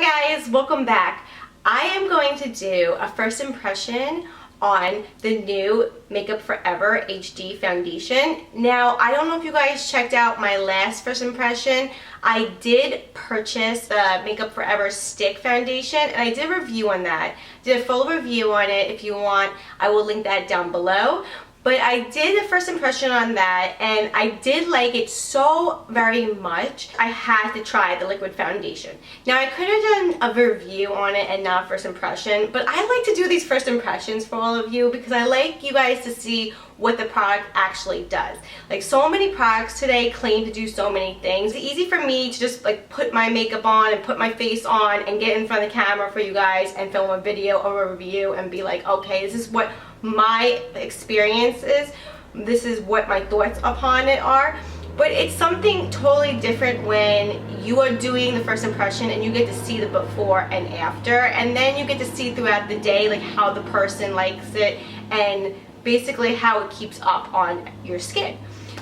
Hi guys, welcome back. I am going to do a first impression on the new Makeup Forever HD foundation. Now, I don't know if you guys checked out my last first impression. I did purchase the Makeup Forever stick foundation and I did a review on that. Did a full review on it. If you want, I will link that down below. But I did a first impression on that and I did like it so very much. I had to try the liquid foundation. Now I could have done a review on it and not first impression, but I like to do these first impressions for all of you because I like you guys to see what the product actually does. Like, so many products today claim to do so many things. It's easy for me to just like put my makeup on and put my face on and get in front of the camera for you guys and film a video or a review and be like, okay, this is what my experience is, this is what my thoughts upon it are. But it's something totally different when you are doing the first impression and you get to see the before and after, and then you get to see throughout the day like how the person likes it and basically how it keeps up on your skin.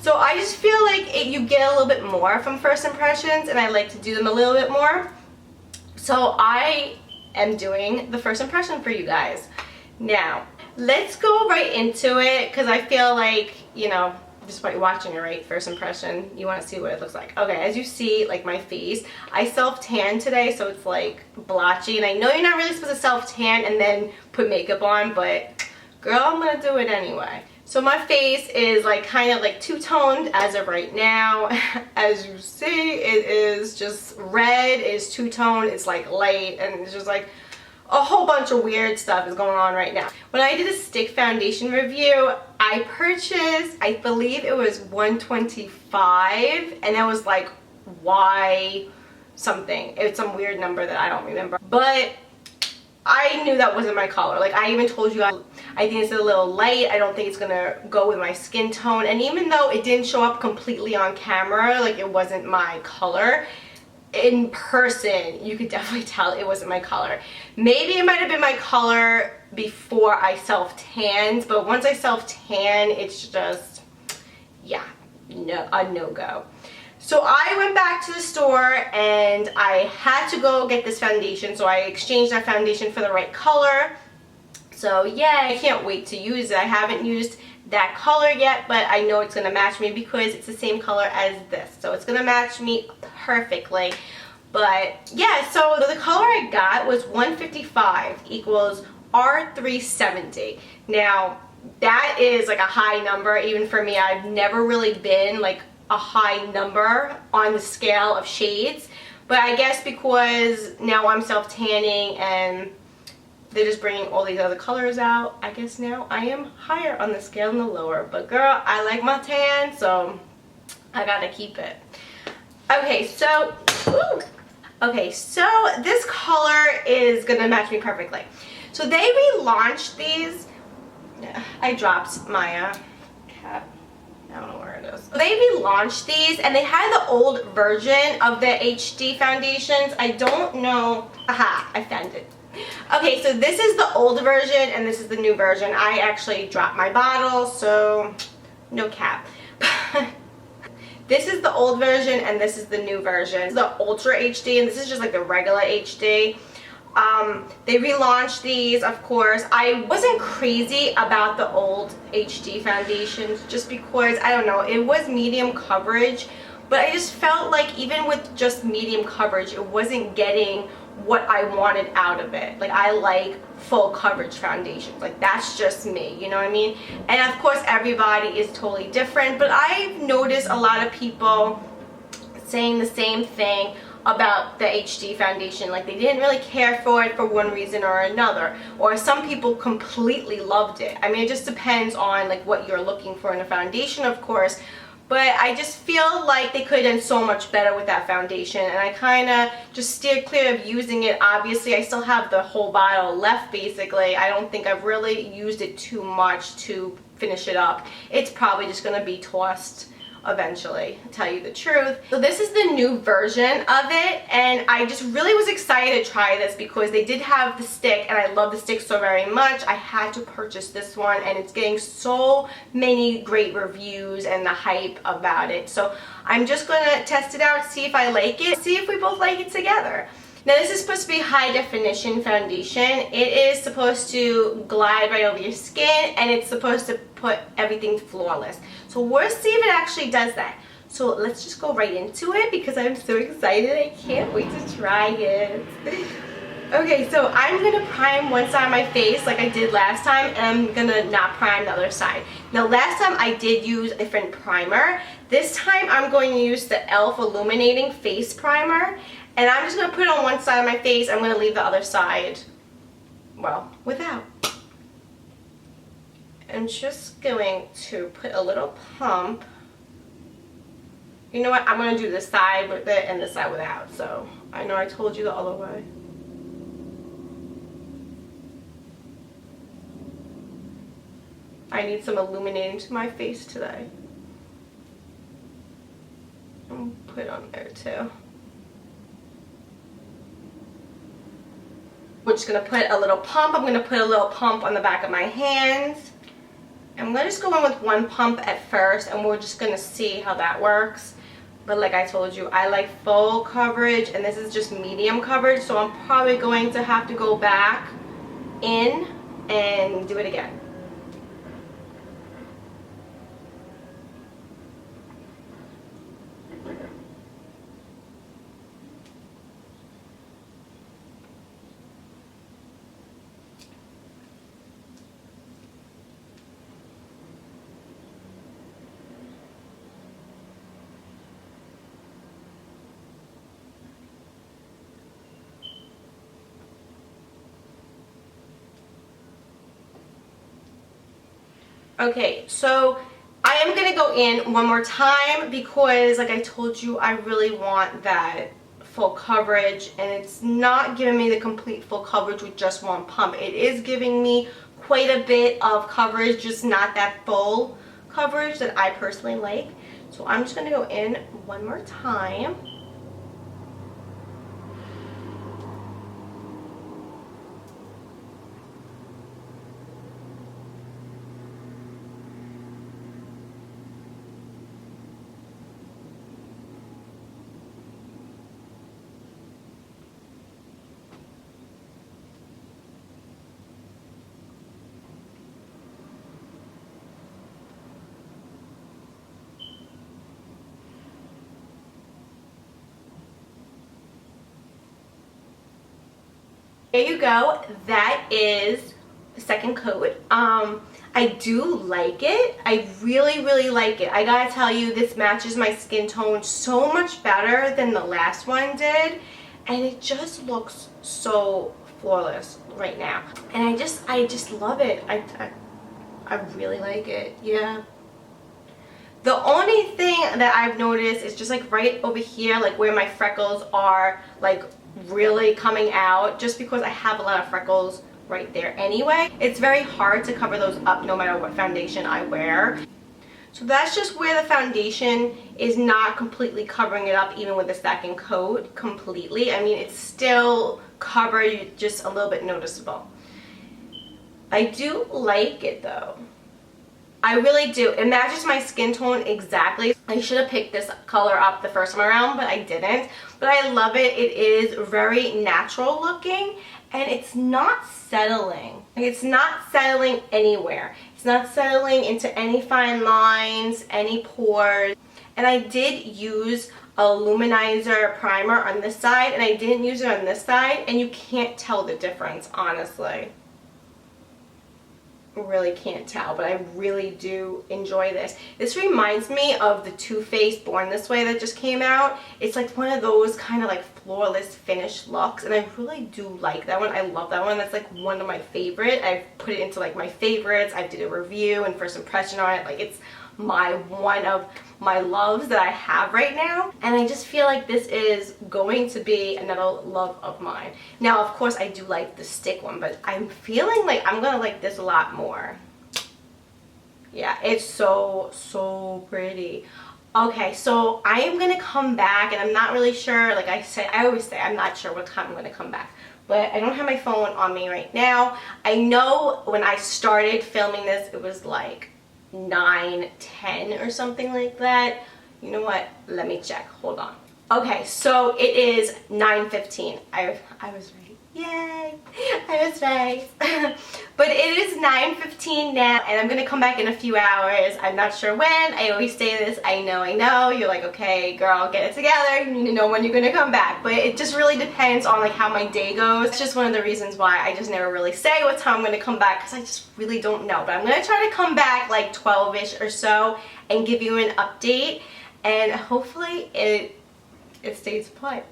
So I just feel like you get a little bit more from first impressions and I like to do them a little bit more. So I am doing the first impression for you guys. Now, let's go right into it because I feel like, you know, just by watching it, right, first impression, you want to see what it looks like. Okay, as you see, like my face, I self-tan today, so it's like blotchy, and I know you're not really supposed to self-tan and then put makeup on, but girl, I'm gonna do it anyway. So my face is like kind of like two-toned as of right now. As you see, it is just red, it's two-toned, it's like light, and it's just like a whole bunch of weird stuff is going on right now. When I did a stick foundation review, I purchased, I believe it was $125, and that was like Y something. It's some weird number that I don't remember. But I knew that wasn't my color. Like, I even told you guys, I think it's a little light. I don't think it's gonna go with my skin tone. And even though it didn't show up completely on camera, like it wasn't my color, in person you could definitely tell it wasn't my color. Maybe it might have been my color before I self-tanned, but once I self-tan, it's just, yeah, no, a no-go. So I went back to the store and I had to go get this foundation, so I exchanged that foundation for the right color. So yeah, I can't wait to use it. I haven't used that color yet, but I know it's gonna match me because it's the same color as this, so it's gonna match me perfectly. But yeah, so the color I got was 155 equals R370. Now that is like a high number even for me. I've never really been like a high number on the scale of shades, but I guess because now I'm self-tanning and they're just bringing all these other colors out, I guess now I am higher on the scale than the lower. But girl, I like my tan, so I gotta keep it. Okay, so this color is gonna match me perfectly. So they relaunched these. I dropped my cap. I don't know where it is. They relaunched these and they had the old version of the HD foundations. I don't know. Aha, I found it. Okay, so this is the old version and this is the new version. I actually dropped my bottle, so no cap. This is the old version and this is the new version. This is the Ultra HD and this is just like the regular HD. They relaunched these, of course. I wasn't crazy about the old HD foundations just because, I don't know, it was medium coverage, but I just felt like even with just medium coverage, it wasn't getting what I wanted out of it. Like, I like full coverage foundations. Like, that's just me, you know what I mean? And of course everybody is totally different, but I've noticed a lot of people saying the same thing about the HD foundation. Like, they didn't really care for it for one reason or another, or some people completely loved it. I mean, it just depends on like what you're looking for in a foundation, of course. But I just feel like they could have done so much better with that foundation, and I kind of just steered clear of using it. Obviously, I still have the whole bottle left, basically. I don't think I've really used it too much to finish it up. It's probably just going to be tossed eventually, to tell you the truth. So this is the new version of it, and I just really was excited to try this because they did have the stick, and I love the stick so very much. I had to purchase this one, and it's getting so many great reviews and the hype about it. So I'm just gonna test it out, see if I like it, see if we both like it together. Now this is supposed to be high definition foundation. It is supposed to glide right over your skin, and it's supposed to put everything flawless. So we'll see if it actually does that. So let's just go right into it because I'm so excited. I can't wait to try it. Okay, so I'm going to prime one side of my face like I did last time, and I'm going to not prime the other side. Now last time I did use a different primer. This time I'm going to use the e.l.f. Illuminating Face Primer, and I'm just going to put it on one side of my face. I'm going to leave the other side, well, without. I'm just going to put a little pump. You know what? I'm going to do this side with it and this side without. So I know I told you the other way. I need some illuminating to my face today. I'll put it on there too. We're just going to put a little pump. I'm going to put a little pump on the back of my hands. I'm going to just go in with one pump at first, and we're just going to see how that works. But like I told you, I like full coverage, and this is just medium coverage, so I'm probably going to have to go back in and do it again. Okay, so I am going to go in one more time because, like I told you, I really want that full coverage, and it's not giving me the complete full coverage with just one pump. It is giving me quite a bit of coverage, just not that full coverage that I personally like. So I'm just going to go in one more time. There you go. That is the second coat. I do like it. I really like it. I gotta tell you, this matches my skin tone so much better than the last one did, and it just looks so flawless right now. And I just love it. I really like it. Yeah. The only thing that I've noticed is just like right over here, like where my freckles are like really coming out, just because I have a lot of freckles right there anyway. It's very hard to cover those up no matter what foundation I wear. So that's just where the foundation is not completely covering it up, even with the second coat completely. I mean, it's still covered, just a little bit noticeable. I do like it though. I really do. It matches my skin tone exactly. I should have picked this color up the first time around, but I didn't. But I love it. It is very natural looking, and it's not settling. Like, it's not settling anywhere. It's not settling into any fine lines, any pores. And I did use a luminizer primer on this side, and I didn't use it on this side, and you can't tell the difference, honestly. Really can't tell, but I really do enjoy this. This reminds me of the Too Faced Born This Way that just came out. It's like one of those kind of like flawless finished looks, and I really do like that one. I love that one. That's like one of my favorite. I've put it into like my favorites. I did a review and first impression on it. Like, it's one of my loves that I have right now, and I just feel like this is going to be another love of mine. Now, of course, I do like the stick one, but I'm feeling like I'm gonna like this a lot more. Yeah, it's so pretty. Okay, so I am gonna come back, and I'm not really sure. Like I always say, I'm not sure what time I'm gonna come back, but I don't have my phone on me right now. I know when I started filming this, it was like 9:10 or something like that. You know what? Let me check. Hold on. Okay, so it is 9:15. I was right. Yay! I was right. But it is 9:15 now, and I'm gonna come back in a few hours. I'm not sure when. I always say this. I know. You're like, okay, girl, get it together. You need to know when you're gonna come back. But it just really depends on like how my day goes. It's just one of the reasons why I just never really say what time I'm gonna come back, because I just really don't know. But I'm gonna try to come back like 12-ish or so and give you an update, and hopefully it stays put.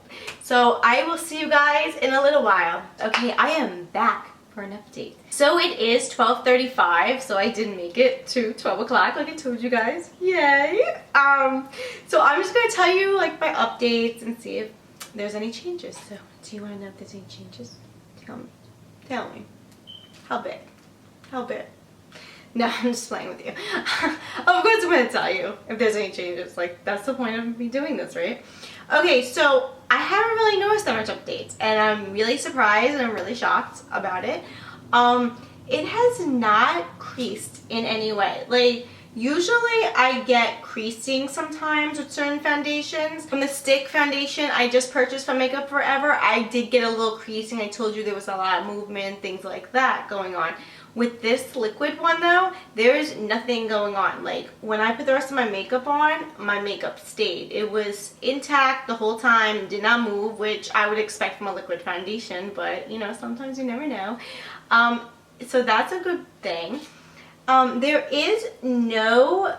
So I will see you guys in a little while. Okay, I am back for an update. So it is 12:35, so I did make it to 12 o'clock like I told you guys. Yay! So I'm just gonna tell you like my updates and see if there's any changes. So do you want to know if there's any changes? Tell me. How big? How big? No, I'm just playing with you. Of course I'm going to tell you if there's any changes. Like, that's the point of me doing this, right? Okay, so I haven't really noticed that much updates, and I'm really surprised and I'm really shocked about it. It has not creased in any way. Like, usually I get creasing sometimes with certain foundations. From the stick foundation I just purchased from Makeup Forever, I did get a little creasing. I told you there was a lot of movement, things like that going on. With this liquid one though, there's nothing going on. Like, when I put the rest of my makeup on, my makeup stayed. It was intact the whole time, did not move, which I would expect from a liquid foundation, but you know, sometimes you never know. So that's a good thing. There is no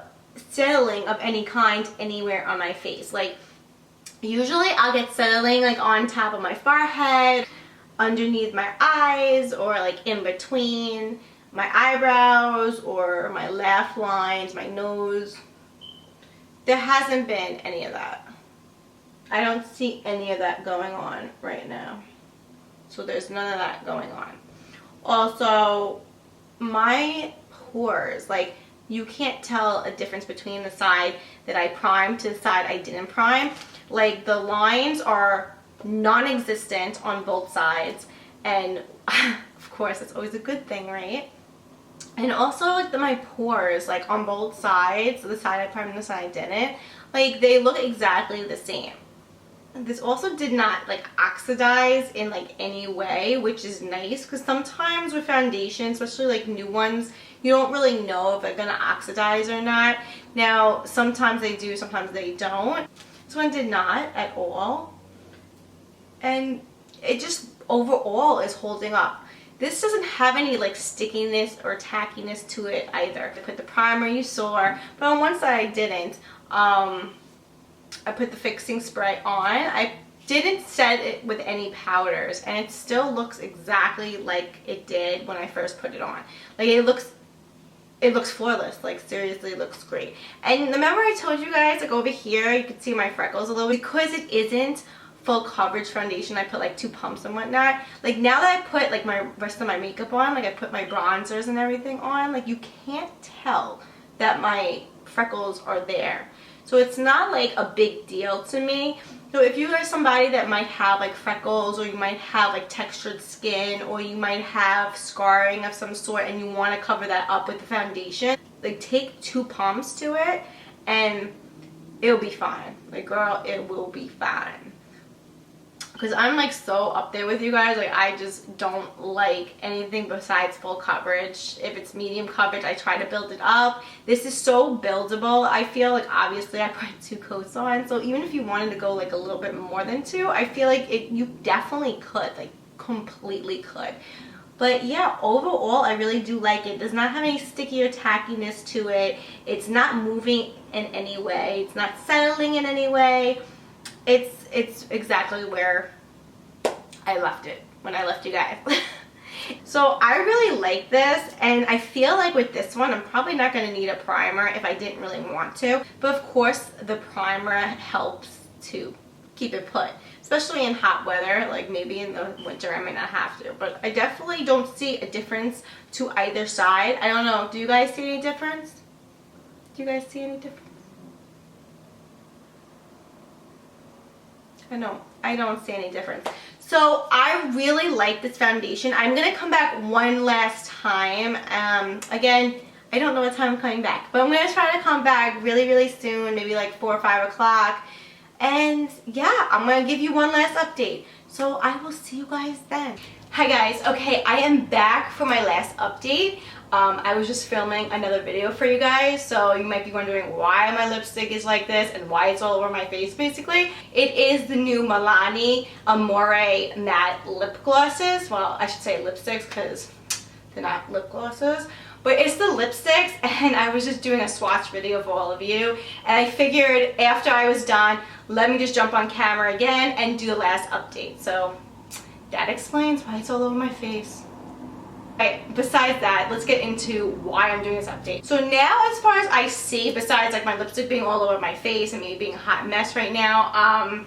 settling of any kind anywhere on my face. Like, usually I'll get settling like on top of my forehead, underneath my eyes, or like in between my eyebrows or my laugh lines, my nose. There hasn't been any of that. I don't see any of that going on right now. So there's none of that going on. Also, my pores, like, you can't tell a difference between the side that I primed to the side I didn't prime. Like, the lines are non-existent on both sides, and of course that's always a good thing, right? And also like my pores, like on both sides, the side I primed and the side I didn't, like they look exactly the same. This also did not like oxidize in like any way, which is nice, because sometimes with foundation, especially like new ones, you don't really know if they're gonna oxidize or not. Now sometimes they do, sometimes they don't. This one did not at all. And it just overall is holding up. This doesn't have any like stickiness or tackiness to it either. I put the primer, you saw, but on one side I didn't. I put the fixing spray on. I didn't set it with any powders, and it still looks exactly like it did when I first put it on. Like, it looks flawless. Like, seriously, it looks great. And remember I told you guys, like over here you could see my freckles a little, because it isn't full coverage foundation. I put like 2 pumps and whatnot. Like, now that I put like my rest of my makeup on, like I put my bronzers and everything on, like you can't tell that my freckles are there. So it's not like a big deal to me. So if you are somebody that might have like freckles, or you might have like textured skin, or you might have scarring of some sort and you want to cover that up with the foundation, like take 2 pumps to it and it'll be fine. Like, girl, it will be fine. Because I'm like so up there with you guys. Like, I just don't like anything besides full coverage. If it's medium coverage, I try to build it up. This is so buildable. I feel like, obviously I put 2 coats on, so even if you wanted to go like a little bit more than 2, I feel like you definitely could, like completely could. But yeah, overall I really do like it. It does not have any sticky or tackiness to it. It's not moving in any way. It's not settling in any way. It's exactly where I left it when I left you guys. So I really like this, and I feel like with this one I'm probably not going to need a primer if I didn't really want to. But of course the primer helps to keep it put, especially in hot weather. Like, maybe in the winter I might not have to, but I definitely don't see a difference to either side. I don't know, do you guys see any difference? Do you guys see any difference? I don't see any difference. So I really like this foundation. I'm gonna come back one last time. Again, I don't know what time I'm coming back, but I'm gonna try to come back really, really soon, maybe like 4 or 5 o'clock, And yeah, I'm gonna give you one last update. So I will see you guys then. Hi guys, okay, I am back for my last update. I was just filming another video for you guys, so you might be wondering why my lipstick is like this and why it's all over my face basically. It is the new Milani Amore matte lip glosses. Well, I should say lipsticks because they're not lip glosses. But it's the lipsticks, and I was just doing a swatch video for all of you, and I figured after I was done, let me just jump on camera again and do the last update. So that explains why it's all over my face. Alright, besides that, let's get into why I'm doing this update. So now, as far as I see, besides like my lipstick being all over my face and me being a hot mess right now,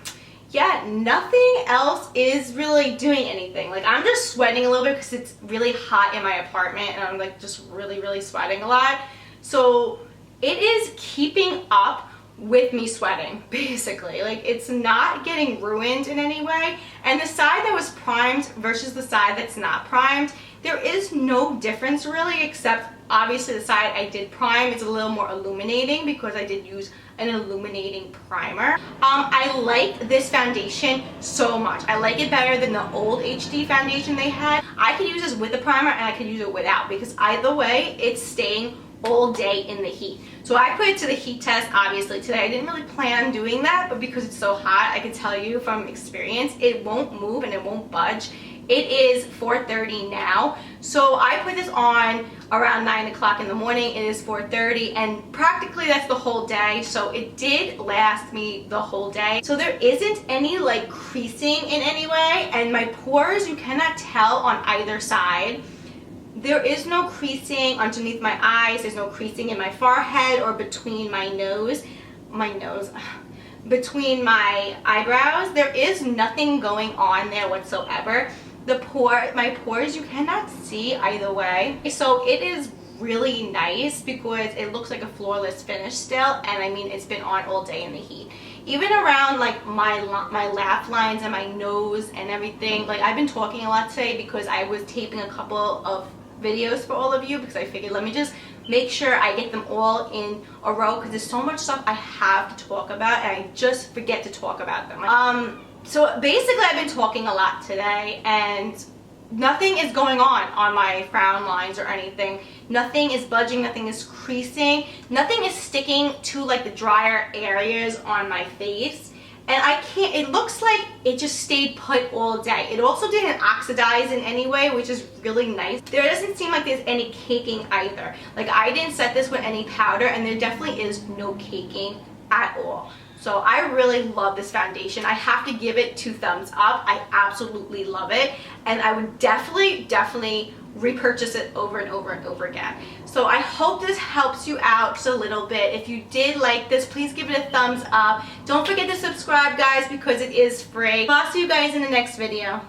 yeah, nothing else is really doing anything. Like, I'm just sweating a little bit because it's really hot in my apartment and I'm like just really sweating a lot. So it is keeping up with me sweating, basically. Like, it's not getting ruined in any way. And the side that was primed versus the side that's not primed, there is no difference really, except obviously the side I did prime is a little more illuminating because I did use an illuminating primer. I like this foundation so much. I like it better than the old HD foundation they had. I could use this with a primer and I could use it without, because either way it's staying all day in the heat. So I put it to the heat test obviously today. I didn't really plan on doing that, but because it's so hot, I can tell you from experience it won't move and it won't budge. It is 4:30 now, so I put this on around 9 o'clock in the morning. It is 4:30, and practically that's the whole day, so it did last me the whole day. So there isn't any like creasing in any way, and my pores, you cannot tell on either side. There is no creasing underneath my eyes. There's no creasing in my forehead or between my nose, between my eyebrows. There is nothing going on there whatsoever. My pores, you cannot see either way. So it is really nice because it looks like a flawless finish still, and I mean, it's been on all day in the heat. Even around like my laugh lines and my nose and everything. Like, I've been talking a lot today because I was taping a couple of videos for all of you, because I figured let me just make sure I get them all in a row, because there's so much stuff I have to talk about and I just forget to talk about them. So basically I've been talking a lot today, and nothing is going on my frown lines or anything. Nothing is budging, nothing is creasing, nothing is sticking to like the drier areas on my face. And I can't, it looks like it just stayed put all day. It also didn't oxidize in any way, which is really nice. There doesn't seem like there's any caking either. Like, I didn't set this with any powder, and there definitely is no caking at all. So I really love this foundation. I have to give it 2 thumbs up. I absolutely love it. And I would definitely repurchase it over and over again. So I hope this helps you out just a little bit. If you did like this, please give it a thumbs up. Don't forget to subscribe, guys, because it is free. I'll see you guys in the next video.